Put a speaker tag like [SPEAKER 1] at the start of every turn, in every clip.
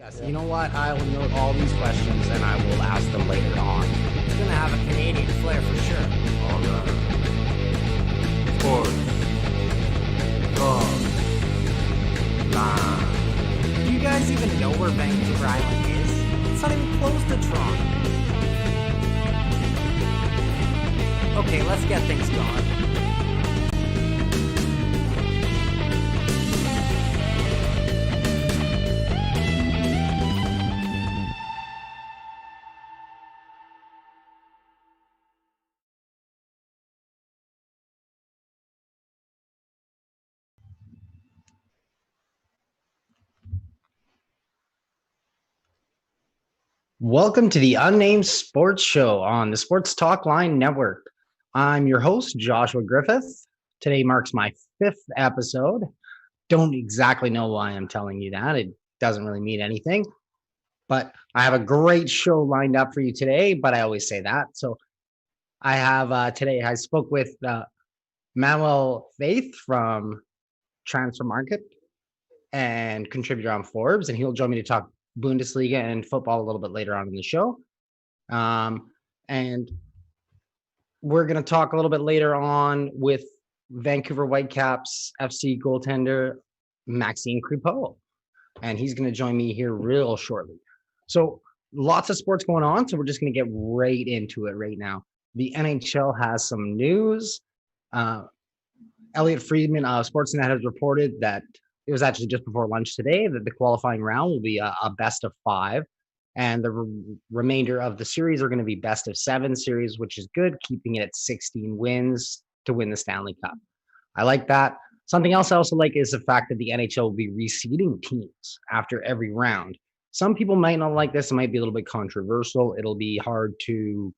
[SPEAKER 1] Yes, you know what? I will note all these questions and I will ask them later on.
[SPEAKER 2] You're gonna have a Canadian flair for sure.
[SPEAKER 3] All right. Sports. Talk. Line.
[SPEAKER 2] Do you guys even know where Vancouver Island is? It's not even close to Toronto. Okay, let's get things going.
[SPEAKER 1] Welcome to the Unnamed Sports Show on the Sports Talk Line Network. I'm your host, Joshua Griffith. Today marks my 5th episode. Don't exactly know why I'm telling you that. It doesn't really mean anything. But I have a great show lined up for you today, but I always say that. So I have today, I spoke with Manuel Veth from TransferMarkt and Contributor on Forbes, and he'll join me to talk Bundesliga and football a little bit later on in the show. And we're going to talk a little bit later on with Vancouver Whitecaps FC goaltender Maxime Creepo, and he's going to join me here real shortly. So lots of sports going on, so we're just going to get right into it right now. The NHL has some news. Elliotte Friedman of Sportsnet has reported that it was actually just before lunch today that the qualifying round will be a best of 5, and the remainder of the series are going to be best of 7 series, which is good, keeping it at 16 wins to win the Stanley Cup. I like that. Something else I also like is the fact that the NHL will be reseeding teams after every round. Some people might not like this. It might be a little bit controversial. It'll be hard to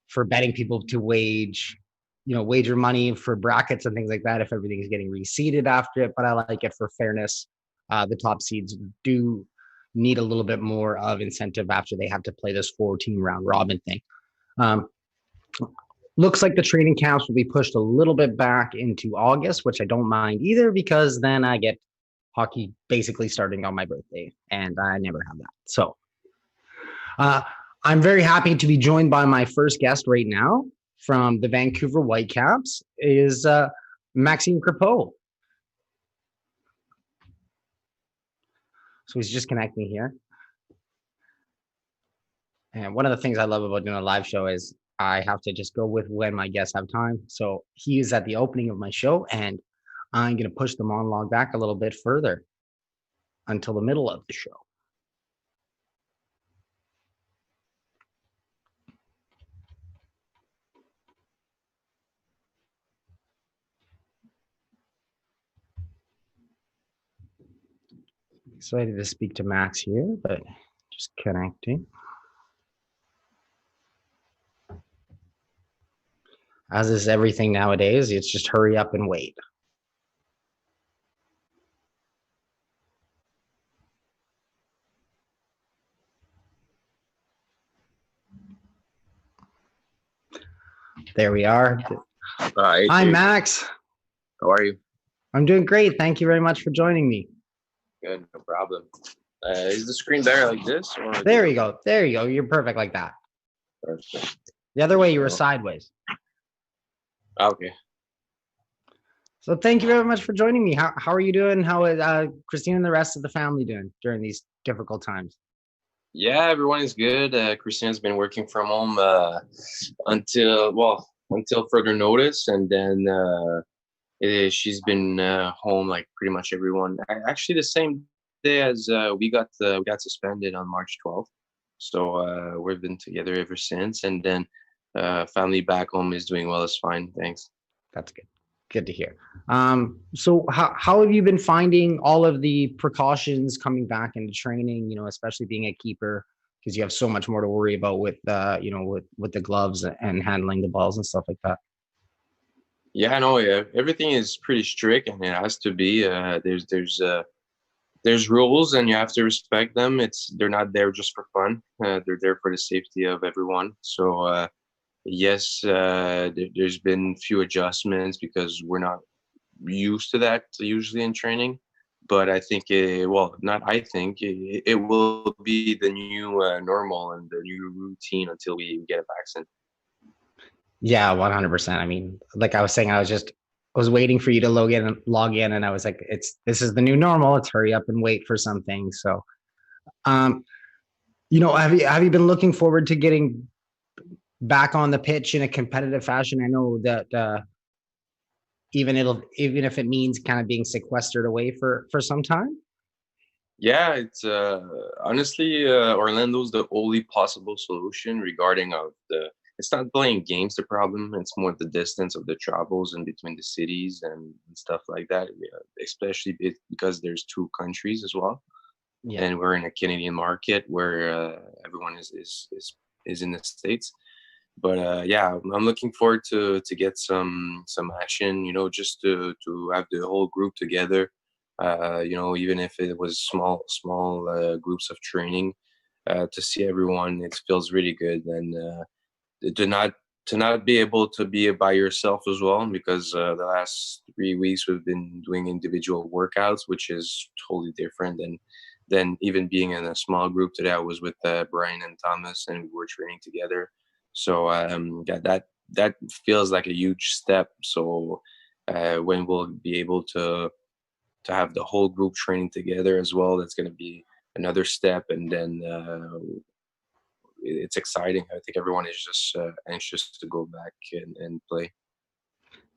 [SPEAKER 1] for betting people to wager money for brackets and things like that if everything is getting reseeded after it. But I like it for fairness. The top seeds do need a little bit more of incentive after they have to play this 14 round robin thing. Looks like the training camps will be pushed a little bit back into August, which I don't mind either, because then I get hockey basically starting on my birthday, and I never have that. So I'm very happy to be joined by my first guest right now from the Vancouver Whitecaps is Maxime Creepo. So he's just connecting here. And one of the things I love about doing a live show is I have to just go with when my guests have time. So he is at the opening of my show, and I'm going to push the monologue back a little bit further until the middle of the show. Excited to speak to Max here, but just connecting. As is everything nowadays, it's just hurry up and wait. There we are. Hi, Max.
[SPEAKER 3] How are you?
[SPEAKER 1] I'm doing great. Thank you very much for joining me.
[SPEAKER 3] Good, no problem. Is the screen better like this? Or
[SPEAKER 1] there you go. There you go. You're perfect like that.
[SPEAKER 3] Perfect.
[SPEAKER 1] The other way, you were sideways.
[SPEAKER 3] Okay.
[SPEAKER 1] So thank you very much for joining me. How are you doing? How is Christine and the rest of the family doing during these difficult times?
[SPEAKER 3] Yeah, everyone is good. Christine's been working from home until further notice, and then she's been home like pretty much everyone. Actually, the same day as we got suspended on March 12th. So we've been together ever since, and then family back home is doing well. It's fine, thanks.
[SPEAKER 1] That's good. Good to hear. So how have you been finding all of the precautions coming back into training? Especially being a keeper, because you have so much more to worry about with with the gloves and handling the balls and stuff like that.
[SPEAKER 3] Yeah, no, everything is pretty strict, and it has to be. There's rules, and you have to respect them. They're not there just for fun. They're there for the safety of everyone. So yes, there's been few adjustments because we're not used to that usually in training. but I think not I think it will be the new normal and the new routine until we get a vaccine.
[SPEAKER 1] Yeah, 100%. I mean, like I was saying, I was waiting for you to log in, and I was like, this is the new normal. Let's hurry up and wait for something. So, um, have you been looking forward to getting back on the pitch in a competitive fashion? I know that even if it means kind of being sequestered away for some time.
[SPEAKER 3] Yeah, it's honestly Orlando's the only possible solution regarding of the. It's not playing games the problem. It's more the distance of the travels in between the cities and stuff like that. Yeah, especially because there's two countries as well,
[SPEAKER 1] Yeah.
[SPEAKER 3] and we're in a Canadian market where everyone is in the States. But yeah, I'm looking forward to get some action. Just to have the whole group together. Even if it was small groups of training, to see everyone, it feels really good. And to not be able to be by yourself as well, because the last 3 weeks we've been doing individual workouts, which is totally different than even being in a small group. Today I was with Brian and Thomas, and we were training together. So yeah, that feels like a huge step. So when we'll be able to have the whole group training together as well, that's going to be another step. And then it's exciting. I think everyone is just anxious to go back and play.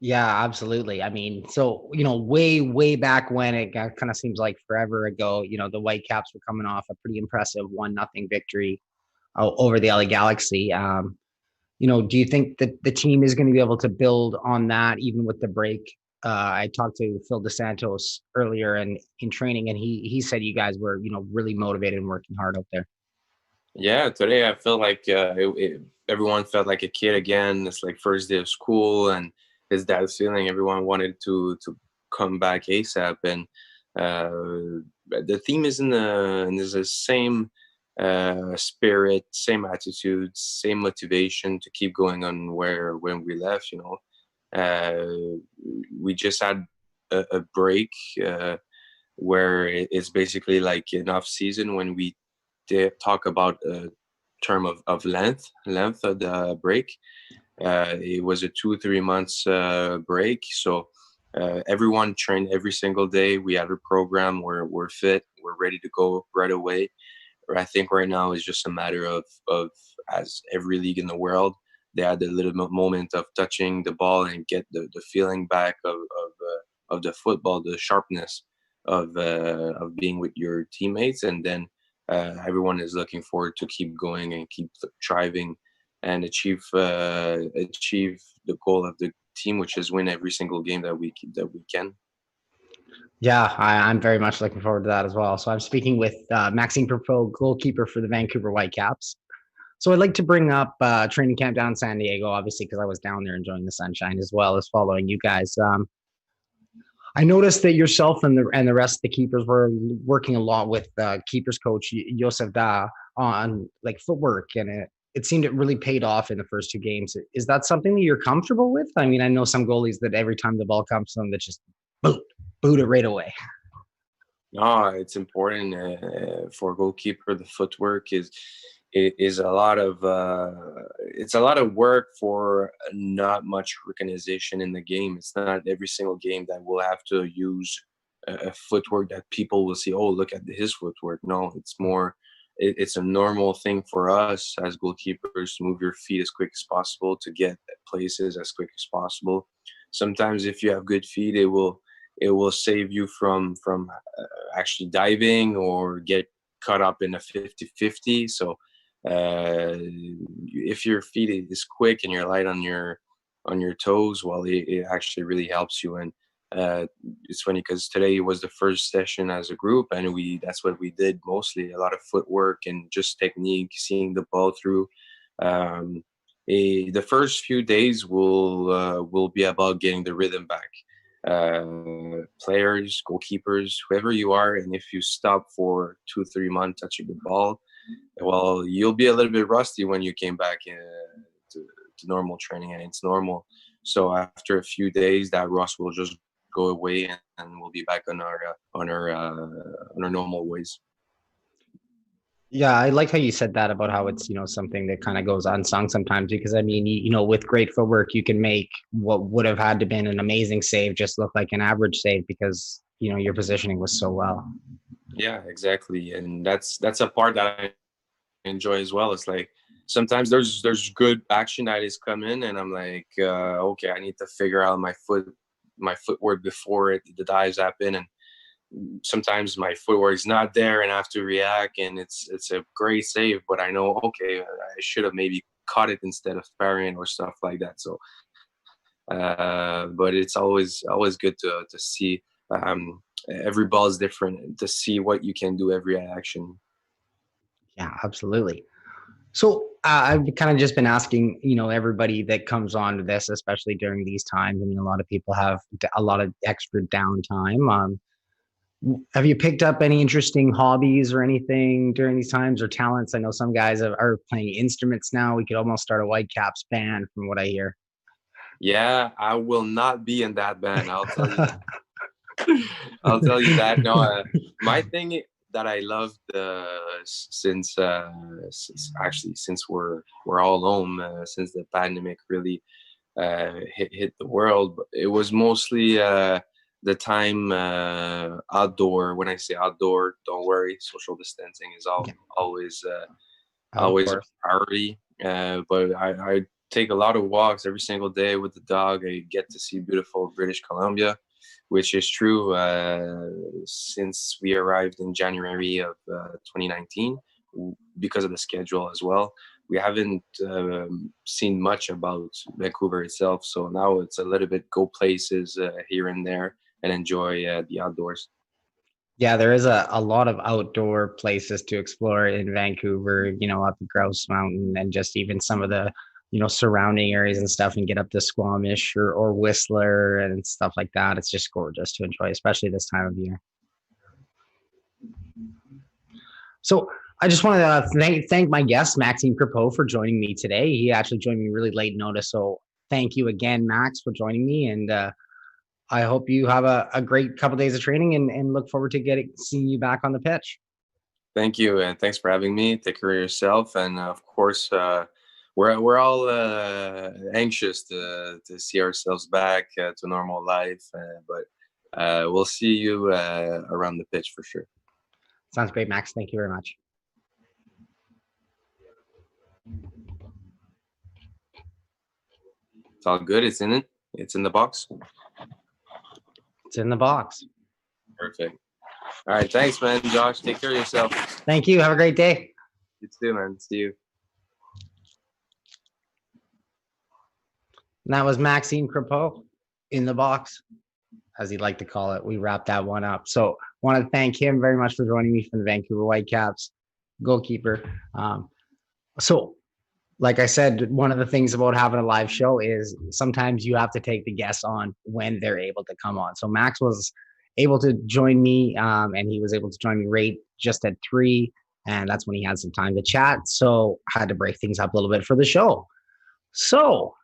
[SPEAKER 1] Yeah, absolutely. I mean, so, way back when, it kind of seems like forever ago, the Whitecaps were coming off a pretty impressive 1-0 victory over the LA Galaxy. Do you think that the team is going to be able to build on that even with the break? I talked to Phil DeSantos earlier in training, and he said you guys were, really motivated and working hard out there.
[SPEAKER 3] Yeah, today I felt like everyone felt like a kid again. It's like first day of school, and it's that feeling everyone wanted to come back ASAP. And the team is in the same spirit, same attitude, same motivation to keep going on when we left. We just had a break where it's basically like an off season when we talk about a term of length of the break. It was a 2-3 months break, so everyone trained every single day. We had a program where we're fit, we're ready to go right away. I think right now is just a matter of as every league in the world, they had a little moment of touching the ball and get the feeling back of the football, the sharpness of being with your teammates, and then everyone is looking forward to keep going and keep thriving and achieve the goal of the team, which is win every single game that we can.
[SPEAKER 1] Yeah, I'm very much looking forward to that as well. So I'm speaking with Maxime Creepo, goalkeeper for the Vancouver Whitecaps. So I'd like to bring up training camp down in San Diego, obviously, because I was down there enjoying the sunshine as well as following you guys. I noticed that yourself and the rest of the keepers were working a lot with keepers coach Joseph Da on like footwork, and it seemed it really paid off in the first 2 games. Is that something that you're comfortable with? I mean, I know some goalies that every time the ball comes to them, that just boot it right away.
[SPEAKER 3] No, it's important for a goalkeeper. The footwork is a lot of it's a lot of work for not much recognition in the game. It's not every single game that we'll have to use a footwork that people will see. Oh, look at his footwork. No, it's more. It's a normal thing for us as goalkeepers to move your feet as quick as possible to get places as quick as possible. Sometimes, if you have good feet, it will save you from actually diving or get caught up in a 50-50. So if your feet is quick and you're light on your toes, well, it actually really helps you. And it's funny because today was the first session as a group, and that's what we did mostly, a lot of footwork and just technique, seeing the ball through. The first few days will be about getting the rhythm back. Players, goalkeepers, whoever you are, and if you stop for 2-3 months touching the ball, well, you'll be a little bit rusty when you came back to normal training, and it's normal. So after a few days, that rust will just go away, and we'll be back on our normal ways.
[SPEAKER 1] Yeah, I like how you said that about how it's, something that kind of goes unsung sometimes, because I mean, with great footwork, you can make what would have had to been an amazing save just look like an average save because, your positioning was so well.
[SPEAKER 3] Yeah, exactly. And that's a part that I enjoy as well. It's like sometimes there's good action that is coming and I'm like, okay, I need to figure out my footwork before the dives happen, and sometimes my footwork is not there and I have to react, and it's a great save, but I know, okay, I should have maybe caught it instead of parrying or stuff like that. So but it's always good to see, every ball is different, to see what you can do every action.
[SPEAKER 1] Yeah, absolutely. So I've kind of just been asking, everybody that comes on to this, especially during these times. I mean, a lot of people have a lot of extra downtime. Have you picked up any interesting hobbies or anything during these times, or talents? I know some guys are playing instruments now. We could almost start a Whitecaps band from what I hear.
[SPEAKER 3] Yeah, I will not be in that band. I'll tell you that. I'll tell you that. No, my thing that I loved, since we're all home, since the pandemic really hit the world, it was mostly the time outdoor. When I say outdoor, don't worry, social distancing is always a priority. But I take a lot of walks every single day with the dog. I get to see beautiful British Columbia, which is true since we arrived in January of 2019, because of the schedule as well. We haven't seen much about Vancouver itself, so now it's a little bit go places here and there and enjoy the outdoors.
[SPEAKER 1] Yeah, there is a lot of outdoor places to explore in Vancouver, up at Grouse Mountain and just even some of the, surrounding areas and stuff, and get up to Squamish or Whistler and stuff like that. It's just gorgeous to enjoy, especially this time of year. So I just wanted to thank my guest, Maxime Creepo, for joining me today. He actually joined me really late notice. So thank you again, Max, for joining me. And I hope you have a great couple of days of training, and look forward to seeing you back on the pitch.
[SPEAKER 3] Thank you, and thanks for having me. Take care of yourself, and of course, we're all anxious to see ourselves back to normal life. But we'll see you around the pitch for sure.
[SPEAKER 1] Sounds great, Max. Thank you very much.
[SPEAKER 3] It's all good. It's in it. It's in the box.
[SPEAKER 1] It's in the box.
[SPEAKER 3] Perfect. All right. Thanks, man. Josh, take care of yourself.
[SPEAKER 1] Thank you. Have a great day.
[SPEAKER 3] You too, man. See you.
[SPEAKER 1] And that was Maxime Creepo in the box, as he'd like to call it. We wrapped that one up. So want to thank him very much for joining me from the Vancouver Whitecaps, goalkeeper. So like I said, one of the things about having a live show is sometimes you have to take the guests on when they're able to come on. So Max was able to join me, and he was able to join me right just at 3, and that's when he had some time to chat. So I had to break things up a little bit for the show. So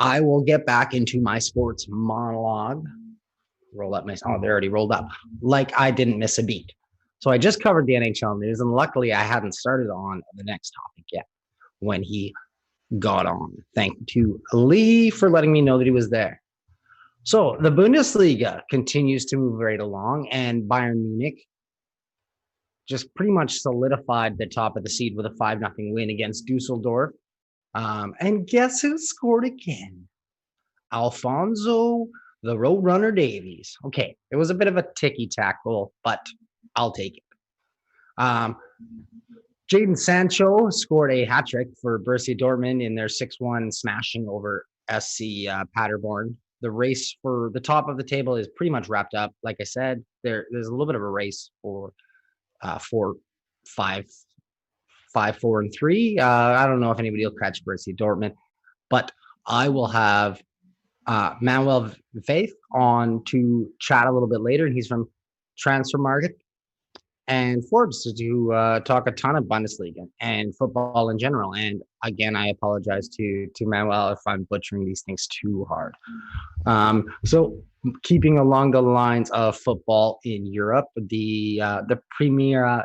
[SPEAKER 1] I will get back into my sports monologue. Roll up they're already rolled up. Like I didn't miss a beat. So I just covered the NHL news, and luckily I hadn't started on the next topic yet when he got on. Thank you to Lee for letting me know that he was there. So the Bundesliga continues to move right along, and Bayern Munich just pretty much solidified the top of the seed with a 5-0 win against Dusseldorf. And guess who scored again? Alfonso the Roadrunner Davies. Okay, it was a bit of a ticky-tack goal, but I'll take it. Jadon Sancho scored a hat-trick for Borussia Dortmund in their 6-1 smashing over SC Paderborn. The race for the top of the table is pretty much wrapped up. Like I said, there's a little bit of a race for 5, 4, and 3. I don't know if anybody will catch Borussia Dortmund, but I will have Manuel Veth on to chat a little bit later, and he's from TransferMarkt and Forbes to talk a ton of Bundesliga and football in general. And again, I apologize to Manuel if I'm butchering these things too hard. So keeping along the lines of football in Europe, the Premier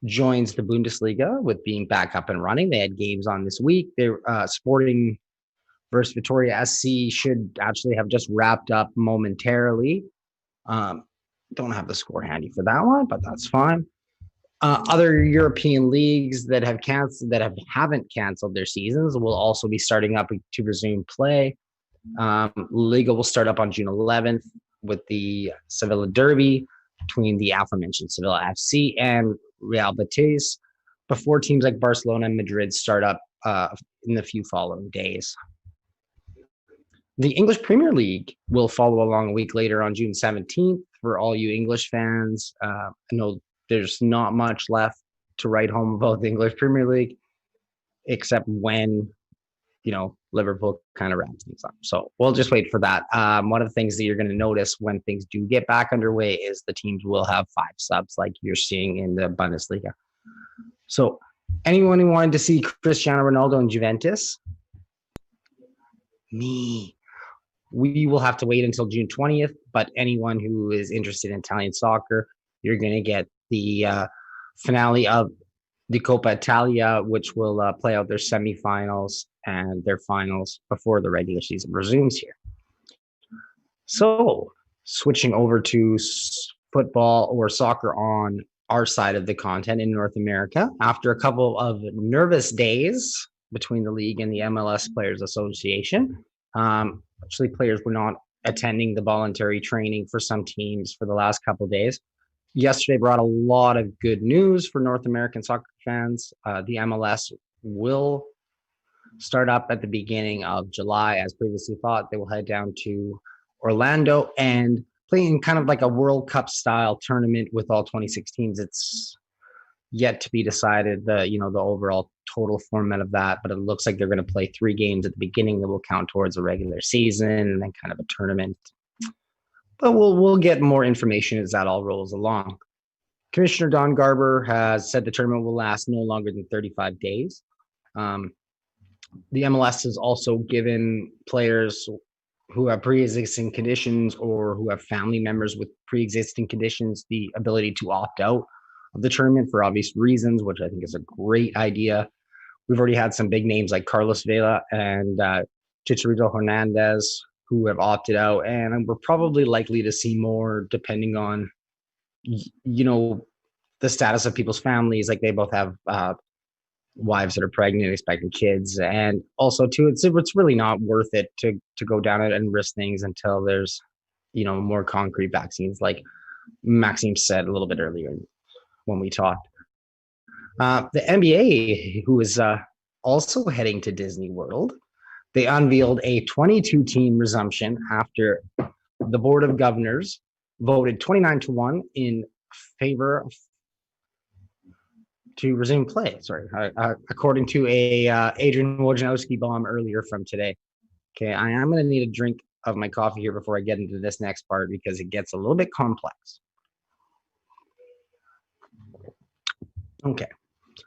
[SPEAKER 1] joins the Bundesliga with being back up and running. They had games on this week. They're Sporting versus Victoria SC should actually have just wrapped up momentarily. Don't have the score handy for that one, but that's fine. Other European leagues that haven't canceled their seasons will also be starting up to resume play. Liga will start up on June 11th with the Sevilla Derby between the aforementioned Sevilla FC and Real Betis, before teams like Barcelona and Madrid start up in the few following days. The English Premier League will follow along a week later on June 17th for all you English fans. I know there's not much left to write home about the English Premier League, except when, Liverpool kind of wraps things up. So we'll just wait for that. One of the things that you're going to notice when things do get back underway is the teams will have 5 subs like you're seeing in the Bundesliga. So anyone who wanted to see Cristiano Ronaldo in Juventus? Me. We will have to wait until June 20th, but anyone who is interested in Italian soccer, you're going to get the finale of the Coppa Italia, which will play out their semifinals and their finals before the regular season resumes here. So switching over to football or soccer on our side of the continent in North America, after a couple of nervous days between the league and the MLS Players Association, actually players were not attending the voluntary training for some teams for the last couple of days. Yesterday brought a lot of good news for North American soccer fans. The MLS will start up at the beginning of July, as previously thought. They will head down to Orlando and play in kind of like a World Cup style tournament with all 26 teams. It's yet to be decided the overall total format of that, but it looks like they're going to play 3 games at the beginning that will count towards a regular season and then kind of a tournament. But we'll get more information as that all rolls along. Commissioner Don Garber has said the tournament will last no longer than 35 days. The MLS has also given players who have pre-existing conditions or who have family members with pre-existing conditions the ability to opt out of the tournament for obvious reasons, which I think is a great idea. We've already had some big names like Carlos Vela and Chicharito Hernandez who have opted out, and we're probably likely to see more depending on, the status of people's families. Like they both have wives that are pregnant, expecting kids, and also too, it's really not worth it to go down it and risk things until there's, more concrete vaccines, like Maxime said a little bit earlier when we talked. The NBA, who is also heading to Disney World, they unveiled a 22-team resumption after the Board of Governors voted 29-1 in favor to resume play. According to a Adrian Wojnarowski bomb earlier from today. Okay, I am going to need a drink of my coffee here before I get into this next part because it gets a little bit complex. Okay.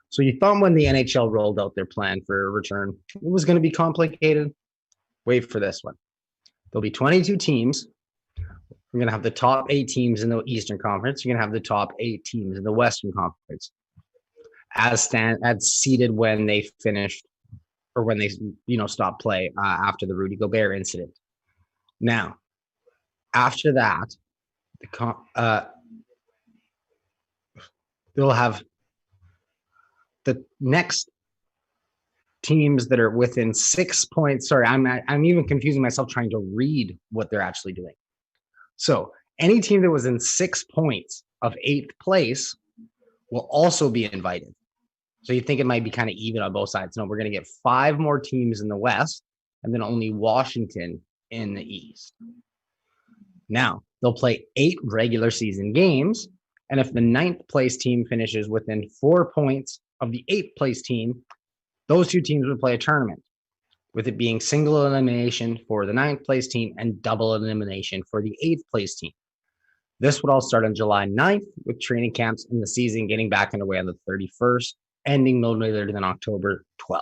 [SPEAKER 1] So you thought when the NHL rolled out their plan for a return, it was going to be complicated? Wait for this one. There'll be 22 teams. We're going to have the top 8 teams in the Eastern Conference. You're going to have the top 8 teams in the Western Conference as seeded when they finished or when they, stopped play after the Rudy Gobert incident. Now, after that, they'll have the next teams that are within 6 points. Sorry, I'm even confusing myself trying to read what they're actually doing. So any team that was in 6 points of 8th place will also be invited. So you think it might be kind of even on both sides. No, we're going to get 5 more teams in the West and then only Washington in the East. Now, they'll play 8 regular season games. And if the 9th place team finishes within 4 points of the 8th place team, those 2 teams would play a tournament, with it being single elimination for the 9th place team and double elimination for the 8th place team. This would all start on July 9th, with training camps and the season getting back underway on the 31st, ending no later than October 12th.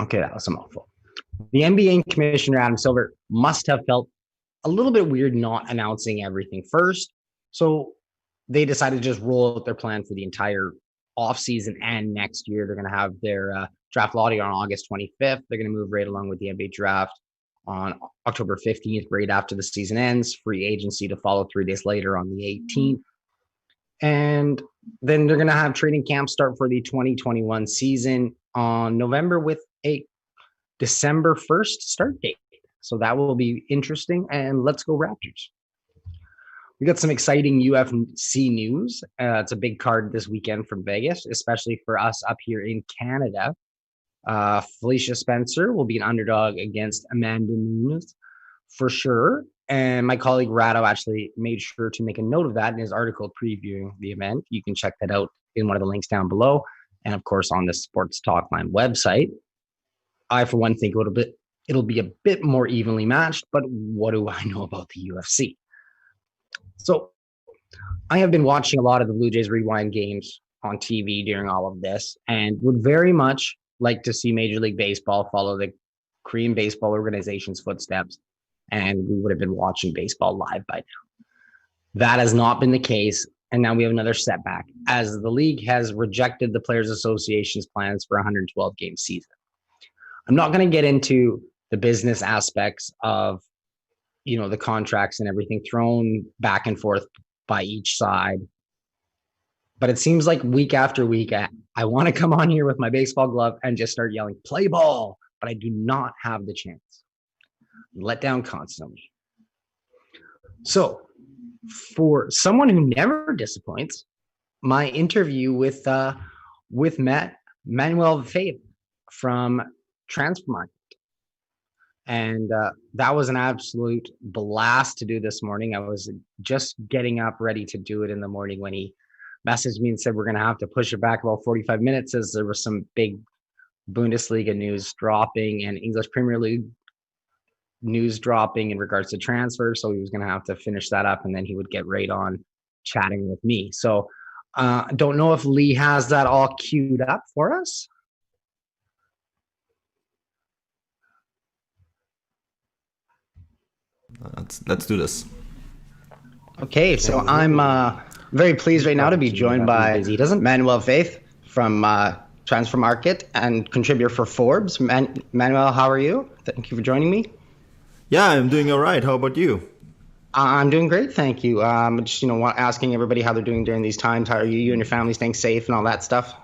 [SPEAKER 1] Okay, that was a mouthful. The NBA Commissioner Adam Silver must have felt a little bit weird not announcing everything first. So they decided to just roll out their plan for the entire offseason and next year. They're going to have their draft lottery on August 25th. They're going to move right along with the NBA draft on October 15th, right after the season ends. Free agency to follow 3 days later on the 18th. And then they're going to have training camp start for the 2021 season on November with a December 1st start date. So that will be interesting. And let's go Raptors. We got some exciting UFC news. It's a big card this weekend from Vegas, especially for us up here in Canada. Felicia Spencer will be an underdog against Amanda Nunes for sure. And my colleague Rado actually made sure to make a note of that in his article previewing the event. You can check that out in one of the links down below. And of course, on the Sports Talkline website. I, for one, think it'll be a bit more evenly matched, but what do I know about the UFC? So I have been watching a lot of the Blue Jays Rewind games on TV during all of this and would very much like to see Major League Baseball follow the Korean Baseball Organization's footsteps, and we would have been watching baseball live by now. That has not been the case, and now we have another setback as the league has rejected the Players Association's plans for a 112-game season. I'm not going to get into the business aspects of, the contracts and everything thrown back and forth by each side. But it seems like week after week, I want to come on here with my baseball glove and just start yelling, play ball, but I do not have the chance. I'm let down constantly. So for someone who never disappoints, my interview with Manuel Veth from TransferMarkt. And that was an absolute blast to do this morning. I was just getting up ready to do it in the morning when he messaged me and said we're going to have to push it back about 45 minutes as there was some big Bundesliga news dropping and English Premier League news dropping in regards to transfers. So he was going to have to finish that up and then he would get right on chatting with me. So I don't know if Lee has that all queued up for us.
[SPEAKER 4] Let's do this.
[SPEAKER 1] Okay, so I'm very pleased right now to be joined by Manuel Veth from TransferMarkt and Contributor for Forbes. Manuel, how are you? Thank you for joining me.
[SPEAKER 4] Yeah, I'm doing all right. How about you?
[SPEAKER 1] I'm doing great, thank you. Just asking everybody how they're doing during these times. How are you and your family staying safe and all that stuff?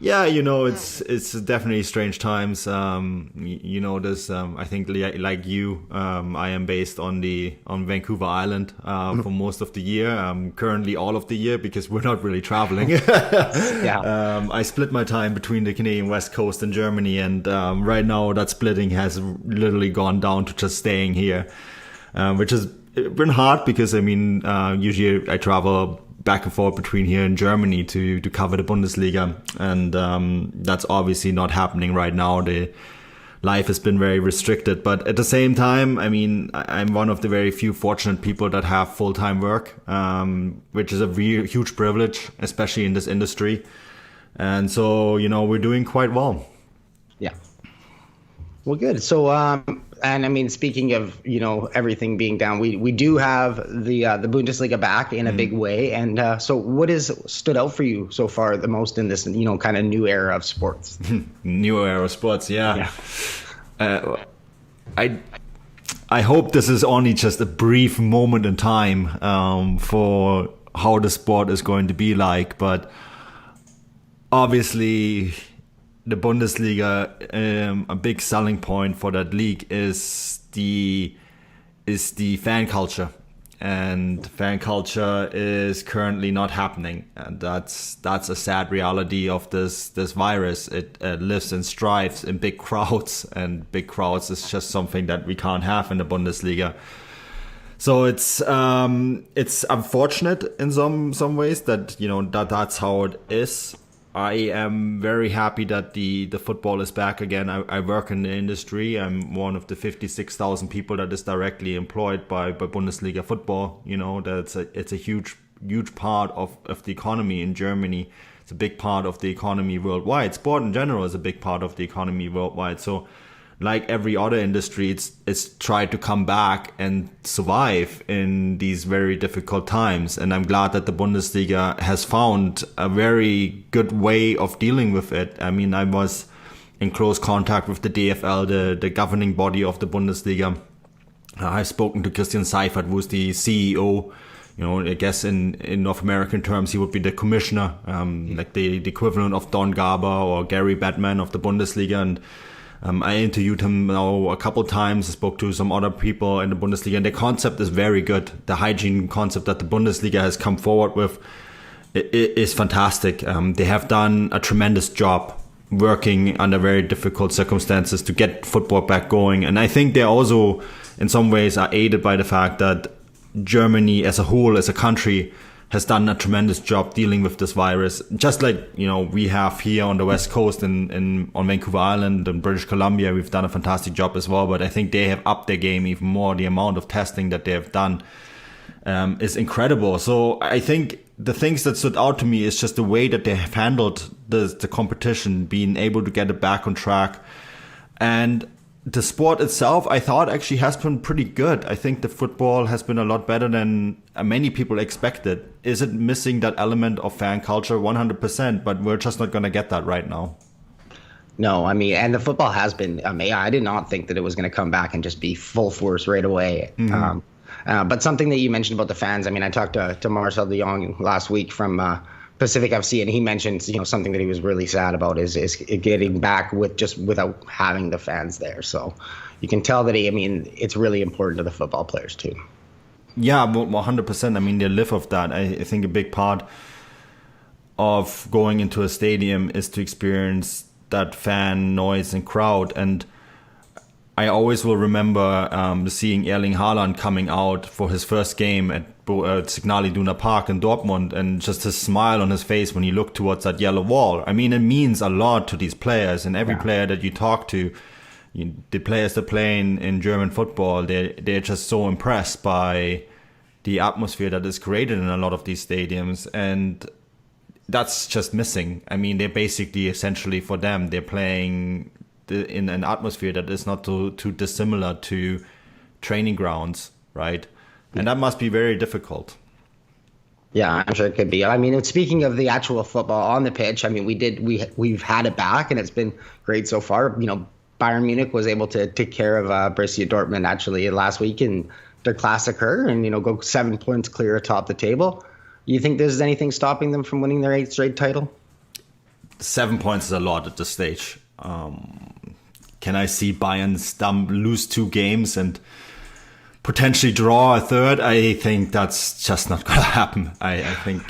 [SPEAKER 4] Yeah, it's definitely strange times. This. I think like you, I am based on Vancouver Island for most of the year. Currently all of the year because we're not really traveling. Yeah. I split my time between the Canadian West Coast and Germany, and right now that splitting has literally gone down to just staying here, which has been hard because usually I travel back and forth between here and Germany to cover the Bundesliga, and that's obviously not happening right now. The life has been very restricted, but at the same time, I'm one of the very few fortunate people that have full-time work, which is a huge privilege, especially in this industry, and so we're doing quite well.
[SPEAKER 1] Yeah. Well, good. So, speaking of everything being down, we do have the Bundesliga back in a big way, and so what has stood out for you so far the most in this kind of new era of sports?
[SPEAKER 4] New era of sports, yeah. I hope this is only just a brief moment in time for how the sport is going to be like, but obviously the Bundesliga, a big selling point for that league is the fan culture, and fan culture is currently not happening, and that's a sad reality of this virus. It lives and strives in big crowds, and big crowds is just something that we can't have in the Bundesliga. So it's unfortunate in some ways that that's how it is. I am very happy that the football is back again. I work in the industry. I'm one of the 56,000 people that is directly employed by Bundesliga football. It's a huge part of the economy in Germany. It's a big part of the economy worldwide. Sport in general is a big part of the economy worldwide. So like every other industry, it's tried to come back and survive in these very difficult times. And I'm glad that the Bundesliga has found a very good way of dealing with it. I mean, I was in close contact with the DFL, the governing body of the Bundesliga. I've spoken to Christian Seifert, who's the CEO. You know, I guess in North American terms, he would be the commissioner, like the equivalent of Don Garber or Gary Bettman of the Bundesliga. And I interviewed him now a couple times. I spoke to some other people in the Bundesliga, and the concept is very good. The hygiene concept that the Bundesliga has come forward with is fantastic. They have done a tremendous job working under very difficult circumstances to get football back going. And I think they also, in some ways, are aided by the fact that Germany as a whole, as a country, has done a tremendous job dealing with this virus. Just like, you know, we have here on the West Coast on Vancouver Island and British Columbia, we've done a fantastic job as well. But I think they have upped their game even more. The amount of testing that they have done is incredible. So I think the things that stood out to me is just the way that they have handled the competition, being able to get it back on track. And the sport itself, I thought, actually has been pretty good. I think the football has been a lot better than many people expected. Is it missing that element of fan culture? 100%, but we're just not going to get that right now.
[SPEAKER 1] No, I mean, and the football has been amazing. I did not think that it was going to come back and just be full force right away. But something that you mentioned about the fans, I mean, I talked to Marcel de Jong last week from Pacific FC, and he mentioned, you know, something that he was really sad about is getting back without having the fans there. So you can tell that it's really important to the football players too.
[SPEAKER 4] Yeah, 100%. I mean, they live off that. I think a big part of going into a stadium is to experience that fan noise and crowd. And I always will remember seeing Erling Haaland coming out for his first game at Signal Iduna Park in Dortmund, and just his smile on his face when he looked towards that yellow wall. I mean, it means a lot to these players, and every player that you talk to, the players that play in German football, they're just so impressed by the atmosphere that is created in a lot of these stadiums, and that's just missing. I mean, they're basically, essentially, for them, they're playing in an atmosphere that is not too dissimilar to training grounds, right? And that must be very difficult.
[SPEAKER 1] Yeah, I'm sure it could be. I mean, speaking of the actual football on the pitch, I mean, we've had it back, and it's been great so far. You know, Bayern Munich was able to take care of Borussia Dortmund actually last week in their Klassiker, and, you know, go 7 points clear atop the table. You think there's anything stopping them from winning their 8th straight title?
[SPEAKER 4] 7 points is a lot at this stage. Can I see Bayern lose 2 games and potentially draw a third? I think that's just not going to happen. I think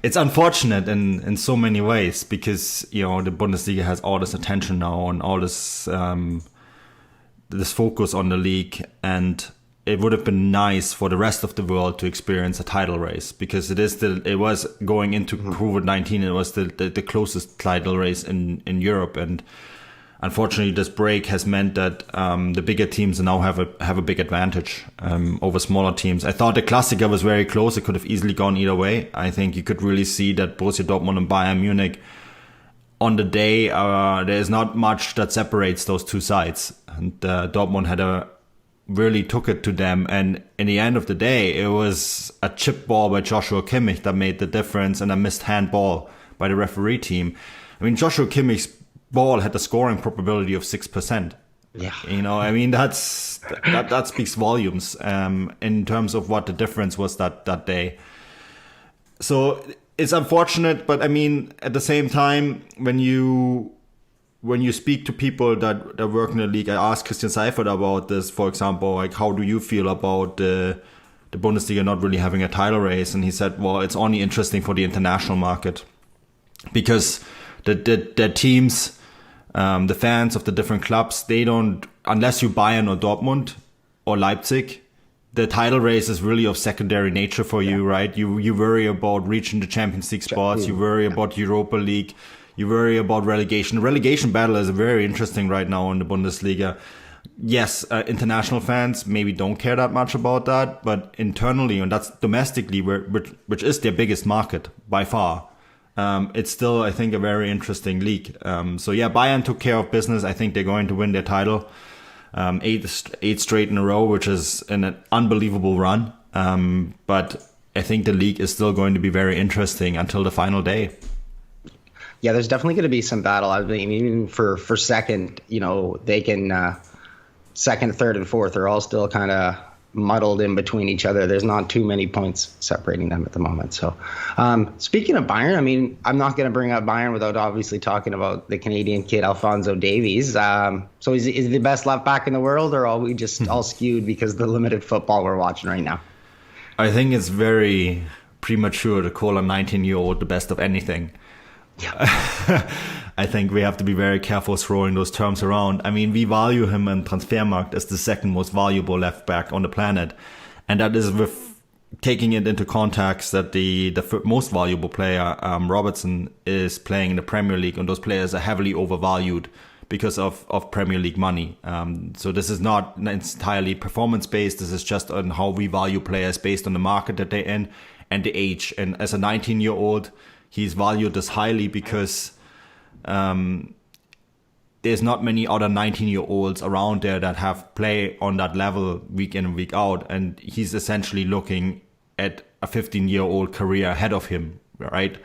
[SPEAKER 4] it's unfortunate in so many ways, because, you know, the Bundesliga has all this attention now and all this this focus on the league, and it would have been nice for the rest of the world to experience a title race, because it was going into COVID-19, it was the closest title race in Europe. And unfortunately, this break has meant that the bigger teams now have a big advantage over smaller teams. I thought the Klassiker was very close. It could have easily gone either way. I think you could really see that Borussia Dortmund and Bayern Munich, on the day, there is not much that separates those two sides. And Dortmund really took it to them. And in the end of the day, it was a chip ball by Joshua Kimmich that made the difference, and a missed handball by the referee team. I mean, Joshua Kimmich's ball had a scoring probability of 6%.
[SPEAKER 1] Yeah.
[SPEAKER 4] You know, I mean, that speaks volumes in terms of what the difference was that day. So it's unfortunate, but I mean, at the same time, when you speak to people that work in the league, I asked Christian Seifert about this, for example, like, how do you feel about the Bundesliga not really having a title race? And he said, well, it's only interesting for the international market, because the teams, the fans of the different clubs, they don't, unless you Bayern or Dortmund or Leipzig, the title race is really of secondary nature for you, right? You worry about reaching the Champions League spots, you worry about Europa League, you worry about relegation. The relegation battle is very interesting right now in the Bundesliga. Yes, international fans maybe don't care that much about that, but internally, and that's domestically, which is their biggest market by far, it's still, I think, a very interesting league. So yeah, Bayern took care of business. I think they're going to win their title, eight straight in a row, which is an unbelievable run. But I think the league is still going to be very interesting until the final day.
[SPEAKER 1] Yeah, there's definitely going to be some battle. I mean, even for second, they can second, third, and fourth are all still kind of muddled in between each other. There's not too many points separating them at the moment. So speaking of Bayern, I mean, I'm not going to bring up Bayern without obviously talking about the Canadian kid, Alfonso Davies. So is he the best left back in the world, or are we just all skewed because of the limited football we're watching right now?
[SPEAKER 4] I think it's very premature to call a 19-year-old the best of anything. Yeah. I think we have to be very careful throwing those terms around. I mean, we value him in TransferMarkt as the second most valuable left back on the planet. And that is with taking it into context that the most valuable player, Robertson, is playing in the Premier League, and those players are heavily overvalued because of Premier League money. So this is not entirely performance-based. This is just on how we value players based on the market that they're in and the age. And as a 19-year-old, he's valued as highly because there's not many other 19-year-olds around there that have play on that level week in and week out. And he's essentially looking at a 15-year-old career ahead of him, right?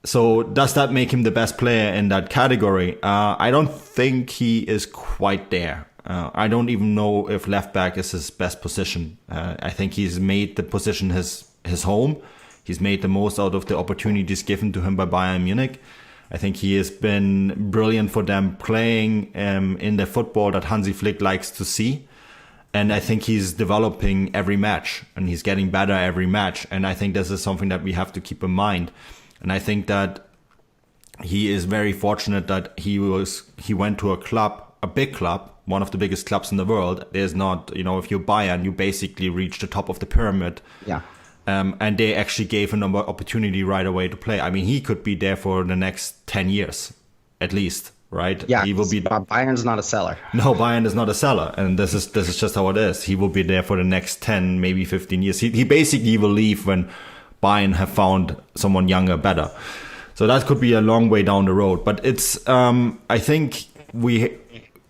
[SPEAKER 4] So does that make him the best player in that category? I don't think he is quite there. I don't even know if left back is his best position. I think he's made the position his home. He's made the most out of the opportunities given to him by Bayern Munich. I think he has been brilliant for them playing in the football that Hansi Flick likes to see. And I think he's developing every match and he's getting better every match. And I think this is something that we have to keep in mind. And I think that he is very fortunate that he went to a club, a big club, one of the biggest clubs in the world. There's not, if you're Bayern, you basically reach the top of the pyramid. Yeah. And they actually gave him an opportunity right away to play. I mean, he could be there for the next 10 years, at least, right?
[SPEAKER 1] Yeah,
[SPEAKER 4] he will be.
[SPEAKER 1] Bayern's not a seller.
[SPEAKER 4] No, Bayern is not a seller, and this is just how it is. He will be there for the next 10, maybe 15 years. He basically will leave when Bayern have found someone younger, better. So that could be a long way down the road. But it's, I think we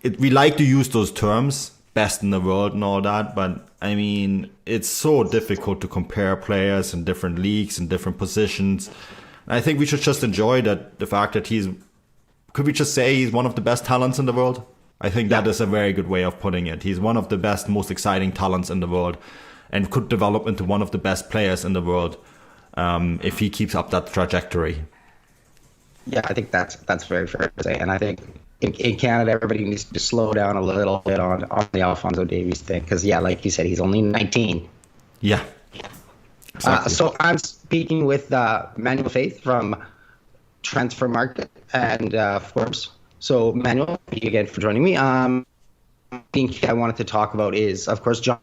[SPEAKER 4] like to use those terms, best in the world and all that, but I mean, it's so difficult to compare players in different leagues and different positions. And I think we should just enjoy the fact that could we just say he's one of the best talents in the world? I think that is a very good way of putting it. He's one of the best, most exciting talents in the world and could develop into one of the best players in the world if he keeps up that trajectory.
[SPEAKER 1] Yeah, I think that's very fair to say. And I think in Canada, everybody needs to slow down a little bit on the Alfonso Davies thing. Because, yeah, like you said, he's only 19.
[SPEAKER 4] Yeah. Exactly.
[SPEAKER 1] So I'm speaking with Manuel Veth from TransferMarkt and Forbes. So, Manuel, thank you again for joining me. I think I wanted to talk about is, of course, John,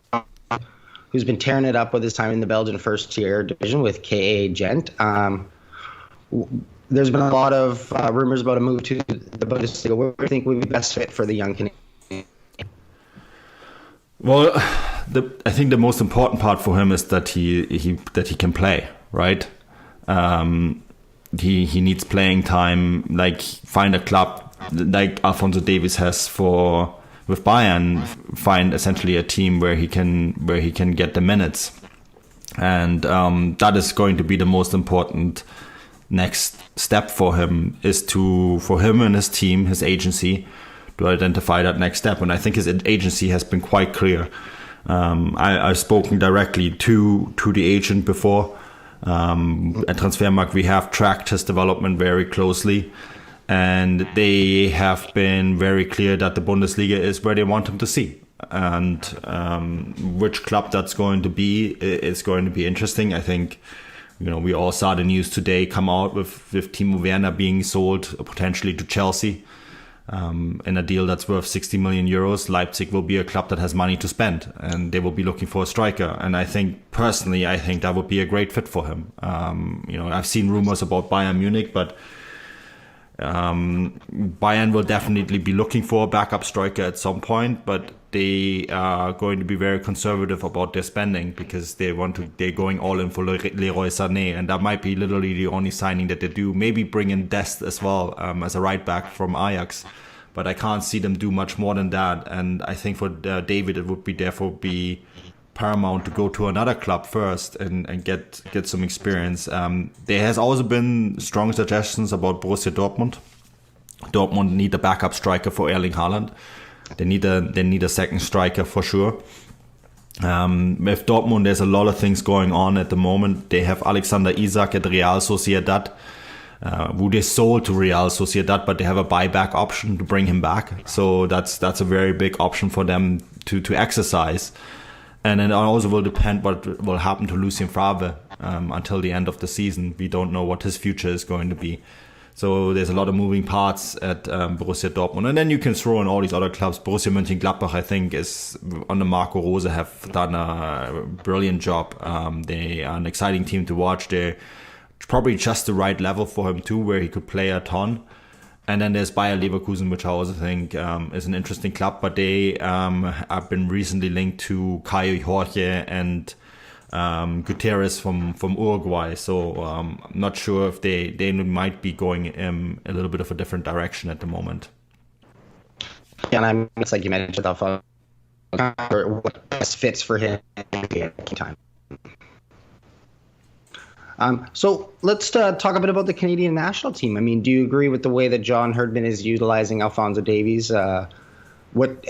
[SPEAKER 1] who's been tearing it up with his time in the Belgian first-tier division with KA Gent. There's been a lot of rumors about a move to the Bundesliga. Where do you think would be best fit for the young Canadian?
[SPEAKER 4] Well, I think the most important part for him is that he can play, right? He needs playing time. Like, find a club like Alfonso Davies has with Bayern. Find essentially a team where he can get the minutes, and that is going to be the most important next step for him, is for him and his team, his agency, to identify that next step. And I think his agency has been quite clear. I've spoken directly to the agent before. At TransferMarkt, we have tracked his development very closely, and they have been very clear that the Bundesliga is where they want him to see. And which club that's going to be is going to be interesting. I think, we all saw the news today come out with Timo Werner being sold potentially to Chelsea in a deal that's worth 60 million euros. Leipzig will be a club that has money to spend, and they will be looking for a striker. And I think that would be a great fit for him. I've seen rumors about Bayern Munich, but Bayern will definitely be looking for a backup striker at some point. But they are going to be very conservative about their spending because they're going all in for Leroy Sané, and that might be literally the only signing that they do. Maybe bring in Dest as well as a right back from Ajax, but I can't see them do much more than that. And I think for David, it would therefore be paramount to go to another club first and get some experience. There has also been strong suggestions about Borussia Dortmund. Dortmund need a backup striker for Erling Haaland. They need a second striker for sure. With Dortmund, there's a lot of things going on at the moment. They have Alexander Isak at Real Sociedad, who they sold to Real Sociedad, but they have a buyback option to bring him back. So that's a very big option for them to exercise. And then it also will depend what will happen to Lucien Favre until the end of the season. We don't know what his future is going to be. So there's a lot of moving parts at Borussia Dortmund. And then you can throw in all these other clubs. Borussia Mönchengladbach, I think, is under Marco Rose, have done a brilliant job. They are an exciting team to watch. They're probably just the right level for him too, where he could play a ton. And then there's Bayer Leverkusen, which I also think is an interesting club, but they have been recently linked to Caio Jorge and Gutierrez from Uruguay. So I'm not sure if they might be going a little bit of a different direction at the moment.
[SPEAKER 1] Yeah, and I mean, it's like you mentioned, Alfonso, what best fits for him at time. So let's talk a bit about the Canadian national team. I mean, do you agree with the way that John Herdman is utilizing Alfonso Davies? What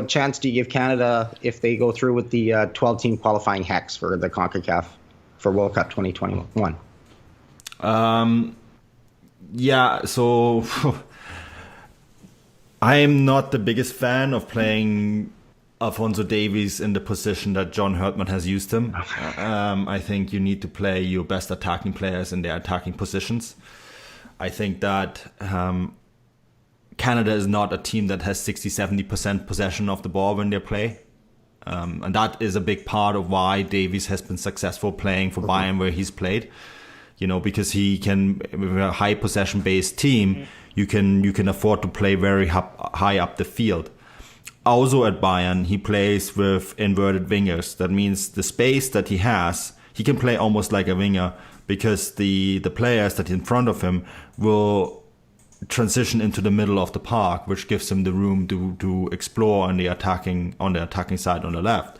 [SPEAKER 1] chance do you give Canada if they go through with the 12-team qualifying hex for the CONCACAF for World Cup 2021?
[SPEAKER 4] So I am not the biggest fan of playing Alfonso Davies in the position that John Herdman has used him. I think you need to play your best attacking players in their attacking positions. I think that Canada is not a team that has 60-70% possession of the ball when they play. And that is a big part of why Davies has been successful playing for Bayern where he's played. Because he can, with a high possession-based team, you can afford to play very high up the field. Also at Bayern, he plays with inverted wingers. That means the space that he has, he can play almost like a winger because the players that in front of him will transition into the middle of the park, which gives him the room to explore on the attacking side on the left.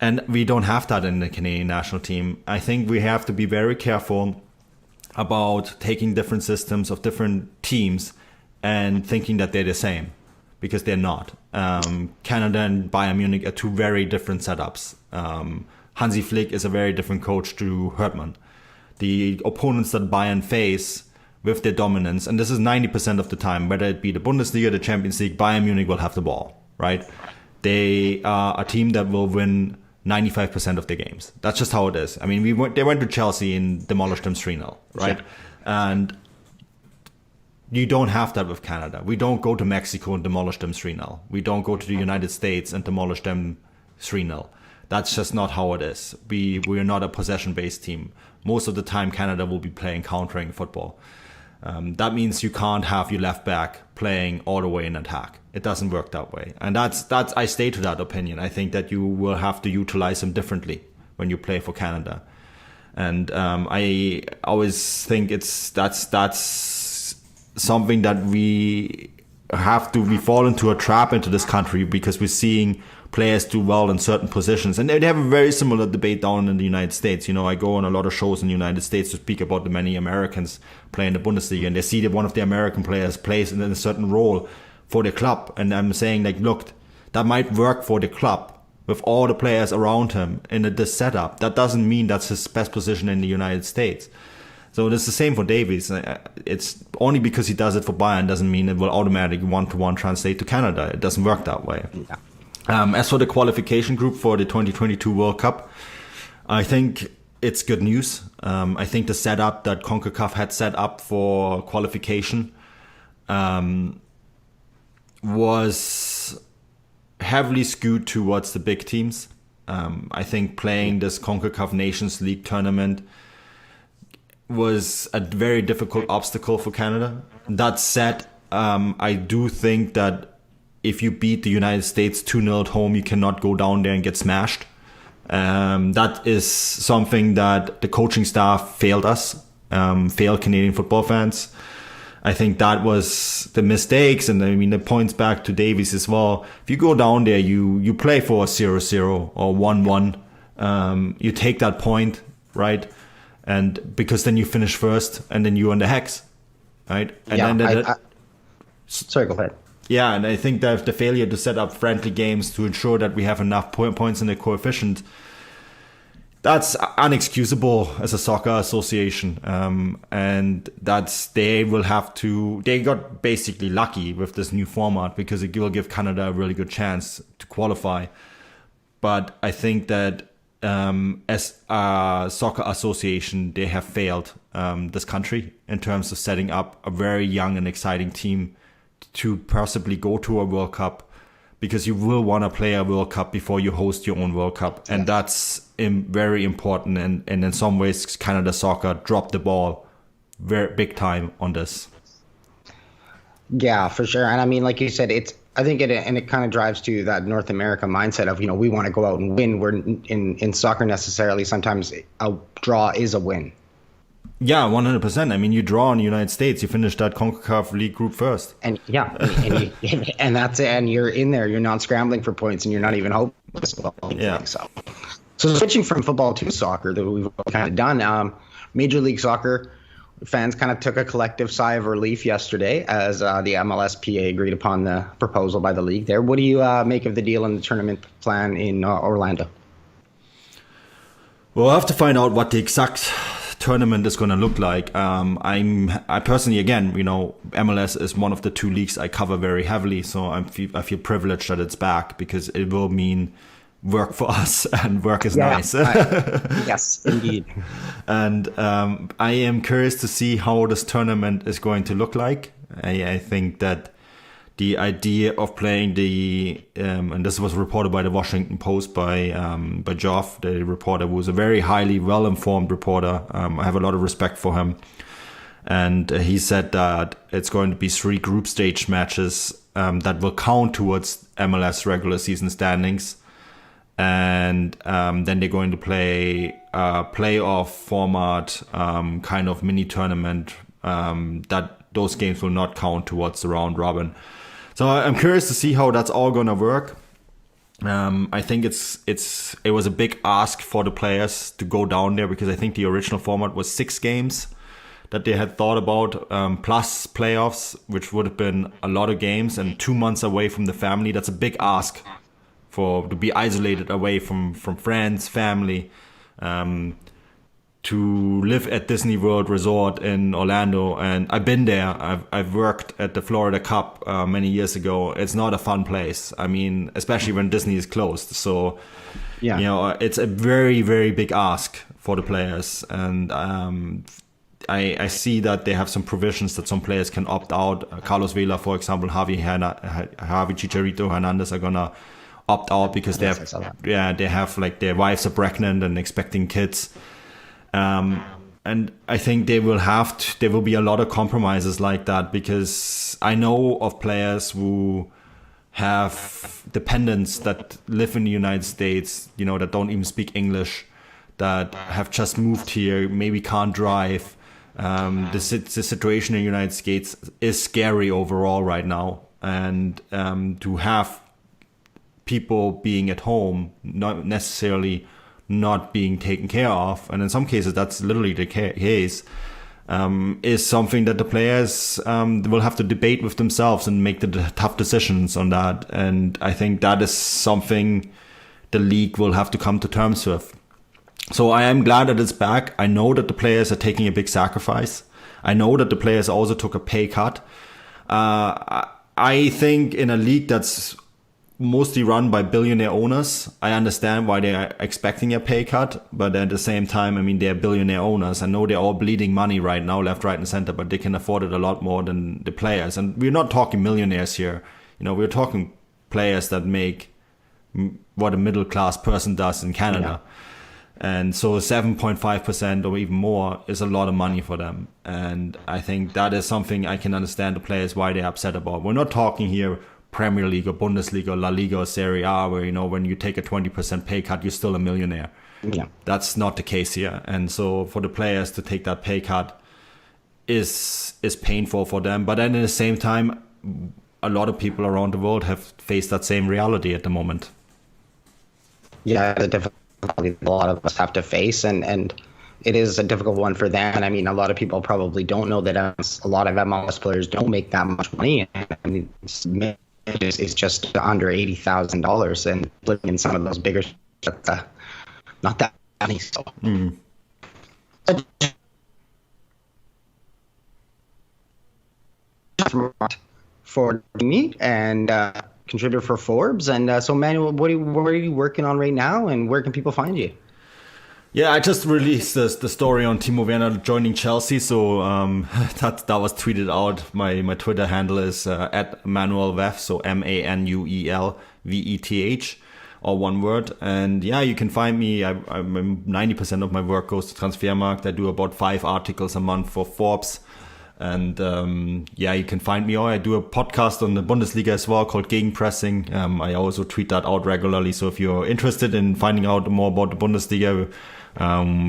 [SPEAKER 4] And we don't have that in the Canadian national team. I think we have to be very careful about taking different systems of different teams and thinking that they're the same, because they're not. Canada and Bayern Munich are two very different setups. Hansi Flick is a very different coach to Herdman. The opponents that Bayern face with their dominance, and this is 90% of the time, whether it be the Bundesliga, the Champions League, Bayern Munich will have the ball, right? They are a team that will win 95% of their games. That's just how it is. I mean, they went to Chelsea and demolished them 3-0, right? Sure. And you don't have that with Canada. We don't go to Mexico and demolish them 3-0. We don't go to the United States and demolish them 3-0. That's just not how it is. We are not a possession-based team. Most of the time, Canada will be playing countering football. That means you can't have your left back playing all the way in attack. It doesn't work that way. And that's I stay to that opinion. I think that you will have to utilize him differently when you play for Canada. And I always think that's something that we fall into a trap into this country, because we're seeing players do well in certain positions. And they have a very similar debate down in the United States. I go on a lot of shows in the United States to speak about the many Americans playing the Bundesliga, and they see that one of the American players plays in a certain role for the club. And I'm saying, look, that might work for the club with all the players around him in this setup. That doesn't mean that's his best position in the United States. So it's the same for Davies. It's only because he does it for Bayern doesn't mean it will automatically one-to-one translate to Canada. It doesn't work that way. Yeah. As for the qualification group for the 2022 World Cup, I think it's good news. I think the setup that CONCACAF had set up for qualification was heavily skewed towards the big teams. I think playing this CONCACAF Nations League tournament was a very difficult obstacle for Canada. That said, I do think that if you beat the United States 2-0 at home, you cannot go down there and get smashed. That is something that the coaching staff failed us, failed Canadian football fans. I think that was the mistakes, and I mean, it points back to Davies as well. If you go down there, you play for a 0-0 or 1-1. You take that point, right? And because then you finish first, and then you're on the hex, right? And
[SPEAKER 1] sorry, go ahead.
[SPEAKER 4] Yeah, and I think that the failure to set up friendly games to ensure that we have enough points in the coefficient, that's unexcusable as a soccer association. And they got basically lucky with this new format because it will give Canada a really good chance to qualify. But I think that as a soccer association, they have failed this country in terms of setting up a very young and exciting team to possibly go to a World Cup, because you will want to play a World Cup before you host your own World Cup. And that's very important. And in some ways, Canada soccer dropped the ball very big time on this.
[SPEAKER 1] Yeah, for sure. And I mean, like you said, it kind of drives to that North America mindset of, we want to go out and win. We're in soccer necessarily. Sometimes a draw is a win.
[SPEAKER 4] Yeah, 100%. I mean, you draw in the United States, you finish that CONCACAF League group first.
[SPEAKER 1] And and that's it. And you're in there. You're not scrambling for points, and you're not even hopeless.
[SPEAKER 4] Yeah.
[SPEAKER 1] So switching from football to soccer, that we've kind of done. Major League Soccer fans kind of took a collective sigh of relief yesterday as the MLSPA agreed upon the proposal by the league there. What do you make of the deal and the tournament plan in Orlando?
[SPEAKER 4] We'll have to find out what the exact tournament is going to look like. I personally, again, MLS is one of the two leagues I cover very heavily, so I feel privileged that it's back, because it will mean work for us, and work is nice.
[SPEAKER 1] Yes, indeed.
[SPEAKER 4] And I am curious to see how this tournament is going to look like. I think that the idea of playing and this was reported by the Washington Post by Geoff, the reporter, who was a very highly well-informed reporter. I have a lot of respect for him. And he said that it's going to be 3 group stage matches that will count towards MLS regular season standings. And then they're going to play a playoff format, kind of mini tournament, that those games will not count towards the round robin. So I'm curious to see how that's all going to work. I think it was a big ask for the players to go down there, because I think the original format was 6 games that they had thought about, plus playoffs, which would have been a lot of games, and 2 months away from the family. That's a big ask to be isolated away from friends, family, to live at Disney World Resort in Orlando. And I've been there. I've worked at the Florida Cup many years ago. It's not a fun place. I mean, especially when Disney is closed. So, it's a very, very big ask for the players. And I see that they have some provisions that some players can opt out. Carlos Vela, for example, Javi Chicharito Hernandez are gonna opt out because they have like their wives are pregnant and expecting kids. And I think there will be a lot of compromises like that, because I know of players who have dependents that live in the United States, that don't even speak English, that have just moved here, maybe can't drive. The situation in the United States is scary overall right now. And to have people being at home, not necessarily not being taken care of, and in some cases that's literally the case, is something that the players will have to debate with themselves and make the tough decisions on that. And I think that is something the league will have to come to terms with. So I am glad that it's back. I know that the players are taking a big sacrifice. I know that the players also took a pay cut. I think in a league that's mostly run by billionaire owners, I understand why they are expecting a pay cut, but at the same time, I mean, they're billionaire owners. I know they're all bleeding money right now, left, right, and center, but they can afford it a lot more than the players. And we're not talking millionaires here. We're talking players that make what a middle-class person does in Canada. Yeah. And so 7.5% or even more is a lot of money for them. And I think that is something I can understand the players why they're upset about. We're not talking here Premier League or Bundesliga or La Liga or Serie A, where, you know, when you take a 20% pay cut, you're still a millionaire.
[SPEAKER 1] Yeah.
[SPEAKER 4] That's not the case here. And so for the players to take that pay cut is painful for them. But then at the same time, a lot of people around the world have faced that same reality at the moment.
[SPEAKER 1] Yeah, the difficulty a lot of us have to face, and it is a difficult one for them. And I mean, a lot of people probably don't know that a lot of MLS players don't make that much money. I mean, it's just under $80,000, and living in some of those bigger, not that money. So. For me and contributor for Forbes. And so, Manuel, what are you working on right now, and where can people find you?
[SPEAKER 4] Yeah, I just released the story on Timo Werner joining Chelsea. So that was tweeted out. My Twitter handle is at Manuel Veth, so ManuelVeth, all one word. And yeah, you can find me. I'm 90% of my work goes to TransferMarkt. I do about 5 articles a month for Forbes. And yeah, you can find me. I do a podcast on the Bundesliga as well called Gegenpressing. I also tweet that out regularly. So if you're interested in finding out more about the Bundesliga,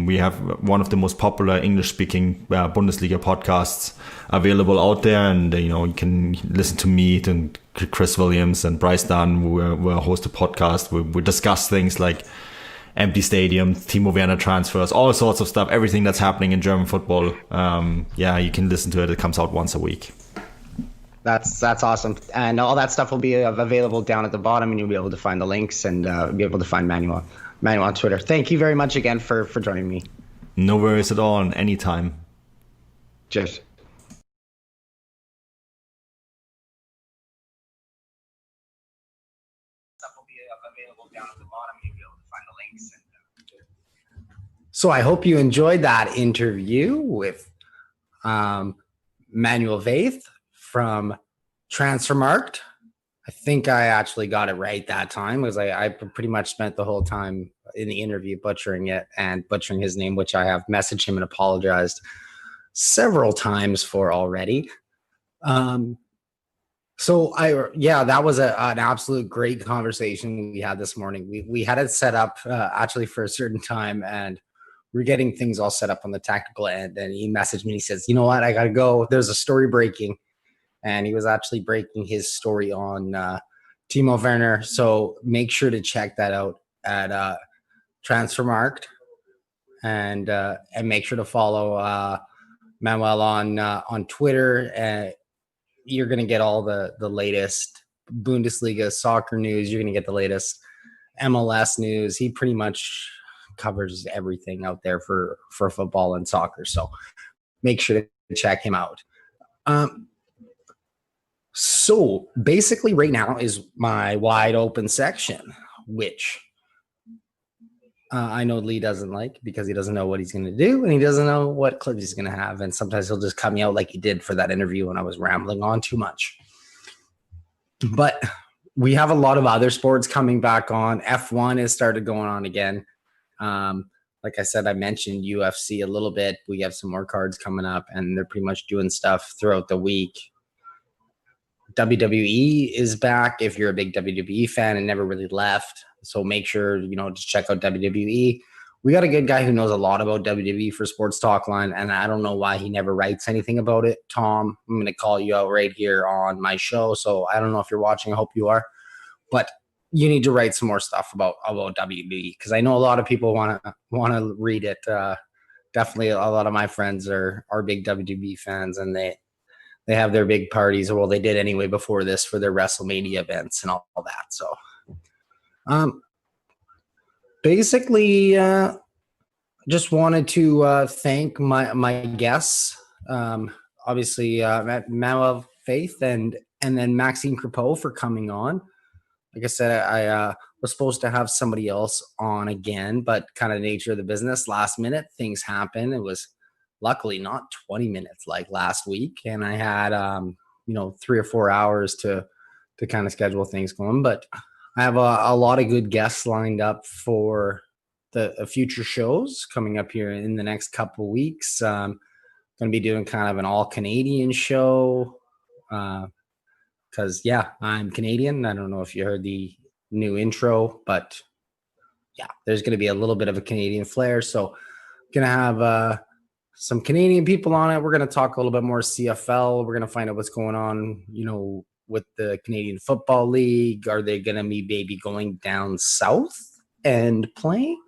[SPEAKER 4] we have one of the most popular English-speaking Bundesliga podcasts available out there. And, you know, you can listen to me and Chris Williams and Bryce Dunn. We host a podcast. We discuss things like empty stadiums, Timo Werner transfers, all sorts of stuff, everything that's happening in German football. Yeah, you can listen to it. It comes out once a week.
[SPEAKER 1] That's awesome. And all that stuff will be available down at the bottom, and you'll be able to find the links and be able to find Manuel on Twitter. Thank you very much again for joining me.
[SPEAKER 4] No worries at all. Anytime.
[SPEAKER 1] Cheers. So I hope you enjoyed that interview with Manuel Veth from TransferMarkt. I think I actually got it right that time, because I pretty much spent the whole time in the interview butchering it and butchering his name, which I have messaged him and apologized several times for already. So that was an absolute great conversation we had this morning. We had it set up actually for a certain time, and we're getting things all set up on the tactical end. And he messaged me. He says, "You know what? I got to go. There's a story breaking." And he was actually breaking his story on Timo Werner. So make sure to check that out at TransferMarkt, and make sure to follow Manuel on Twitter. You're going to get all the latest Bundesliga soccer news. You're going to get the latest MLS news. He pretty much covers everything out there for football and soccer. So make sure to check him out. So basically right now is my wide open section, which I know Lee doesn't like, because he doesn't know what he's going to do, and he doesn't know what clips he's going to have. And sometimes he'll just cut me out like he did for that interview when I was rambling on too much. But we have a lot of other sports coming back on. F1 has started going on again. Like I said, I mentioned UFC a little bit. We have some more cards coming up, and they're pretty much doing stuff throughout the week. WWE is back if you're a big WWE fan and never really left. So make sure, just check out WWE. We got a good guy who knows a lot about WWE for Sports Talk Line, and I don't know why he never writes anything about it. Tom, I'm going to call you out right here on my show. So I don't know if you're watching. I hope you are. But you need to write some more stuff about WWE, because I know a lot of people want to read it. Definitely a lot of my friends are big WWE fans, and they have their big parties, or well, they did anyway before this, for their WrestleMania events and all that. So basically, just wanted to thank my guests. Obviously, Manuel Veth and then Maxime Creepo for coming on. Like I said, I was supposed to have somebody else on again, but kind of nature of the business, last minute things happen. It was luckily not 20 minutes like last week, and I had 3 or 4 hours to kind of schedule things going. But I have a lot of good guests lined up for the future shows coming up here in the next couple of weeks. Going to be doing kind of an all Canadian show. because, yeah, I'm Canadian. I don't know if you heard the new intro, but yeah, there's going to be a little bit of a Canadian flair. So going to have some Canadian people on it. We're going to talk a little bit more CFL. We're going to find out what's going on, with the Canadian Football League. Are they going to be maybe going down south and playing?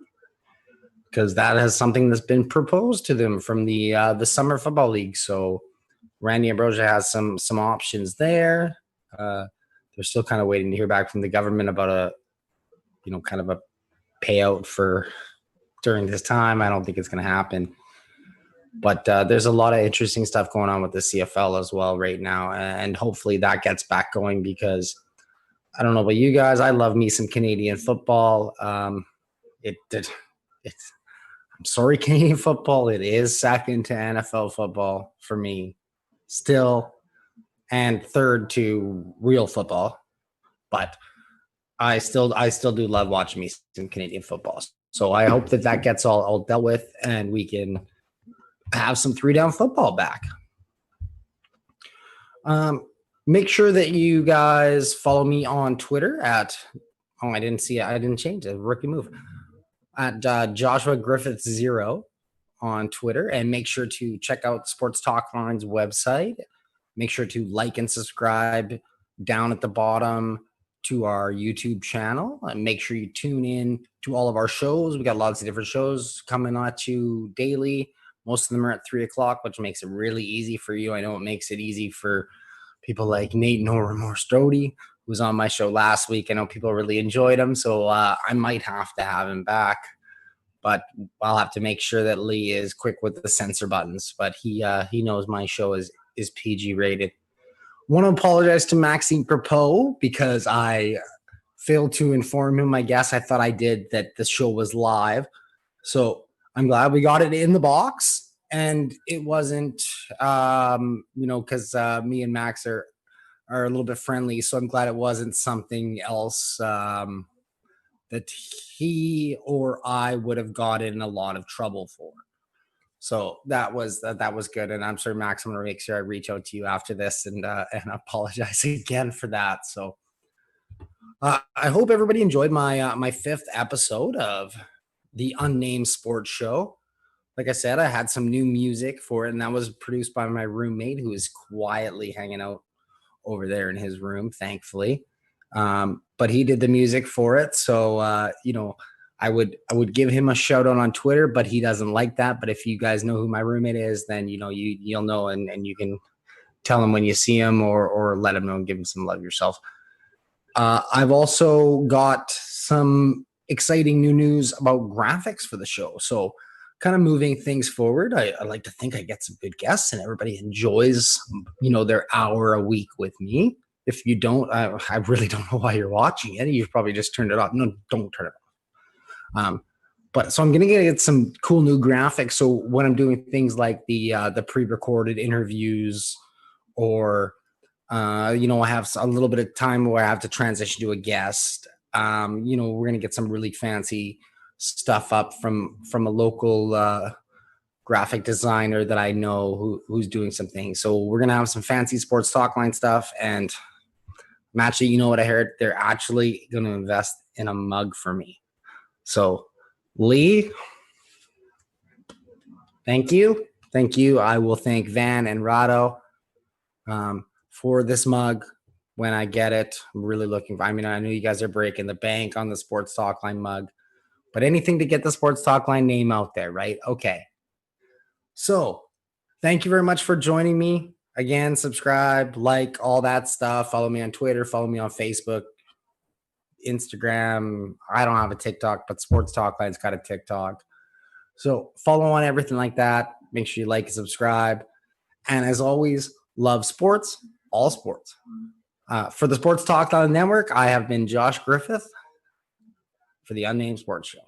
[SPEAKER 1] Because that is something that's been proposed to them from the Summer Football League. So Randy Ambrosia has some options there. They're still kind of waiting to hear back from the government about a payout for during this time. I don't think it's going to happen. But there's a lot of interesting stuff going on with the CFL as well right now. And hopefully that gets back going, because I don't know about you guys, I love me some Canadian football. I'm sorry, Canadian football, it is second to NFL football for me still, and third to real football. But I still do love watching me some Canadian football. So I hope that gets all dealt with and we can have some 3-down football back. Make sure that you guys follow me on Twitter at, I didn't see it. I didn't change it. Rookie move. At Joshua Griffith 0 on Twitter, and make sure to check out Sports Talk Line's website. Make sure to like and subscribe down at the bottom to our YouTube channel, and make sure you tune in to all of our shows. We got lots of different shows coming at you daily. Most of them are at 3:00, which makes it really easy for you. I know it makes it easy for people like Nate No Remorse Strody, who was on my show last week. I know people really enjoyed him, so I might have to have him back. But I'll have to make sure that Lee is quick with the censor buttons. But he knows my show is PG rated. Want to apologize to Maxime Creepo because I failed to inform him. I guess I thought I did that the show was live. So I'm glad we got it in the box, and it wasn't, because me and Max are a little bit friendly. So I'm glad it wasn't something else that he or I would have gotten in a lot of trouble for. So that was good. And I'm sure, Max, I'm going to make sure I reach out to you after this and apologize again for that. So I hope everybody enjoyed my 5th episode of the Unnamed Sports Show. Like I said, I had some new music for it, and that was produced by my roommate, who is quietly hanging out over there in his room, thankfully. But he did the music for it. So, I would give him a shout out on Twitter, but he doesn't like that. But if you guys know who my roommate is, then, you'll know, and you can tell him when you see him or let him know and give him some love yourself. I've also got some exciting new news about graphics for the show. So kind of moving things forward, I like to think I get some good guests and everybody enjoys, their hour a week with me. If you don't, I really don't know why you're watching it. You've probably just turned it off. No, don't turn it off. But so I'm going to get some cool new graphics. So when I'm doing things like the pre-recorded interviews, or I have a little bit of time where I have to transition to a guest. We're going to get some really fancy stuff up from a local graphic designer that I know who's doing some things. So we're going to have some fancy Sports Talk Line stuff. And I'm actually, what I heard? They're actually going to invest in a mug for me. So Lee, thank you. Thank you. I will thank Van and Rado for this mug when I get it. I'm really looking for, I know you guys are breaking the bank on the Sports Talk Line mug, but anything to get the Sports Talk Line name out there, right? Okay. So thank you very much for joining me. Again, subscribe, like, all that stuff. Follow me on Twitter. Follow me on Facebook, Instagram. I don't have a TikTok, but Sports Talk Line's got a TikTok. So follow on everything like that. Make sure you like and subscribe. And as always, love sports, all sports. For the Sports Talk Line Network, I have been Josh Griffith for the Unnamed Sports Show.